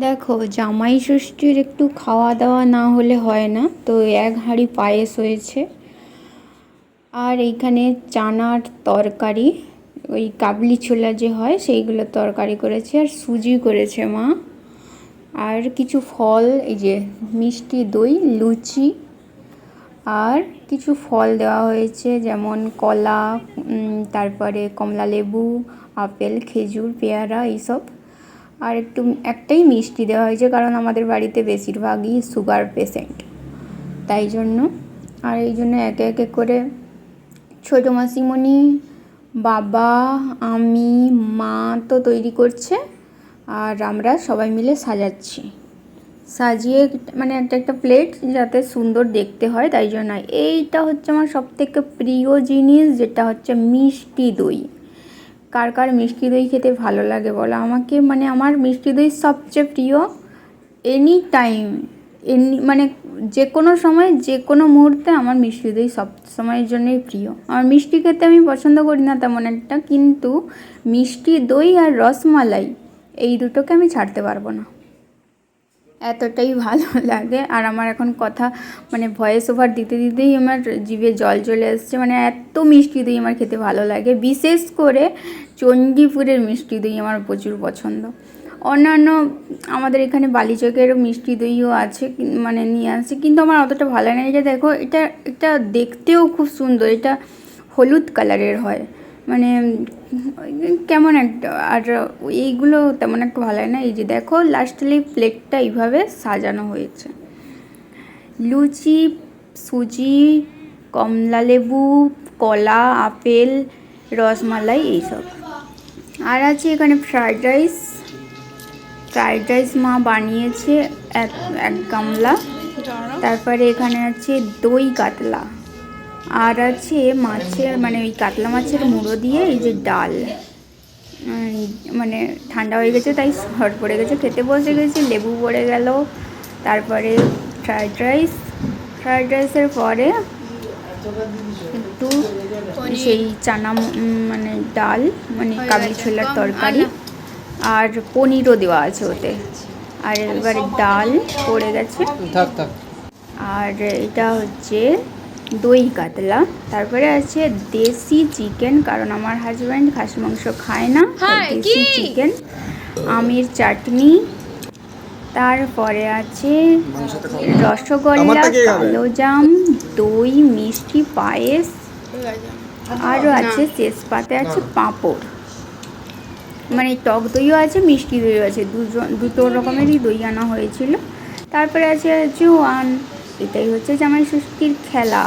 দেখো, জামাই ষষ্ঠীর একটু খাওয়া দাওয়া না হলে হয় না, তো এক হাঁড়ি পায়েস হয়েছে। আর এইখানে চানার তরকারি, ওই কাবলি ছোলা যে হয় সেইগুলো তরকারি করেছে, আর সুজি করেছে মা। আর কিছু ফল, এই যে মিষ্টি দই, লুচি, আর কিছু ফল দেওয়া হয়েছে, যেমন কলা, তারপরে কমলা লেবু, আপেল, খেজুর, পেয়ারা, এইসব। আর একটাই মিষ্টি দেওয়া হয়েছে, কারণ আমাদের বাড়িতে বেশিরভাগই সুগার পেশেন্ট, তাই জন্য। আর এই জন্য একে একে করে ছোটো মাসিমণি, বাবা, আমি, মা তো তৈরি করছে, আর আমরা সবাই মিলে সাজাচ্ছি। সাজিয়ে মানে একটা প্লেট যাতে সুন্দর দেখতে হয়, তাই জন্য। এইটা হচ্ছে আমার সবথেকে প্রিয় জিনিস, যেটা হচ্ছে মিষ্টি দই। কার কার মিষ্টি দই খেতে ভালো লাগে বলো আমাকে। মানে আমার মিষ্টি দই সবচেয়ে প্রিয়। এনি টাইম, মানে যে কোনো সময়, যে কোনো মুহূর্তে আমার মিষ্টি দই সব সময়ের জন্যই প্রিয়। আমার মিষ্টি খেতে আমি পছন্দ করি না তেমন একটা, কিন্তু মিষ্টি দই আর রসমালাই, এই দুটোকে আমি ছাড়তে পারবো না, এতটাই ভালো লাগে। আর আমার এখন কথা মানে ভয়েস ওভার দিতে দিতেই আমার জিভে জল চলে আসছে। মানে এত মিষ্টি দই আমার খেতে ভালো লাগে, বিশেষ করে চণ্ডীপুরের মিষ্টি দই আমার প্রচুর পছন্দ। অন্যান্য আমাদের এখানে বালিচকেরও মিষ্টি দইও আছে, মানে নিয়ে আসে, কিন্তু আমার অতটা ভালো লাগে না। এটা দেখো, এটা দেখতেও খুব সুন্দর, এটা হলুদ কালারের হয়, মানে কেমন একটা। আর এইগুলো তেমন একটা ভালো লাগে না। এই যে দেখো, লাস্টলি প্লেটটা এইভাবে সাজানো হয়েছে, লুচি, সুজি, কমলালেবু, কলা, আপেল, রসমালাই, এইসব। আর আছে এখানে ফ্রাইড রাইস মা বানিয়েছে এক গামলা। তারপরে এখানে আছে দই কাতলা, আর আছে মাছের, মানে ওই কাতলা মাছের মুড়ো দিয়ে এই যে ডাল, মানে ঠান্ডা হয়ে গেছে তাই শর্ট পড়ে গেছে, খেতে বসে গেছে, লেবু পড়ে গেল। তারপরে ফ্রাইড রাইসের পরে একটু সেই চানা, মানে ডাল, মানে কাবলি ছোলার তরকারি, আর পনিরও দেওয়া আছে ওতে। আর এবারে ডাল পড়ে গেছে। আর এটা হচ্ছে দই কাতলা। তারপরে আছে দেশি চিকেন, কারণ আমার হাজব্যান্ড খাসি মাংস খায় না, দেশি চিকেন, আমের চাটনি। তারপরে আছে রসগোল্লা, কালোজাম, দই, মিষ্টি, পায়েস, আরও আছে শেষ পাতে আছে পাঁপড়। মানে টক দইও আছে, মিষ্টি দইও আছে, দুটো রকমেরই দই আনা হয়েছিল। তারপরে আছে জোয়ান। এটাই হচ্ছে জামাই ষষ্ঠীর খেলা।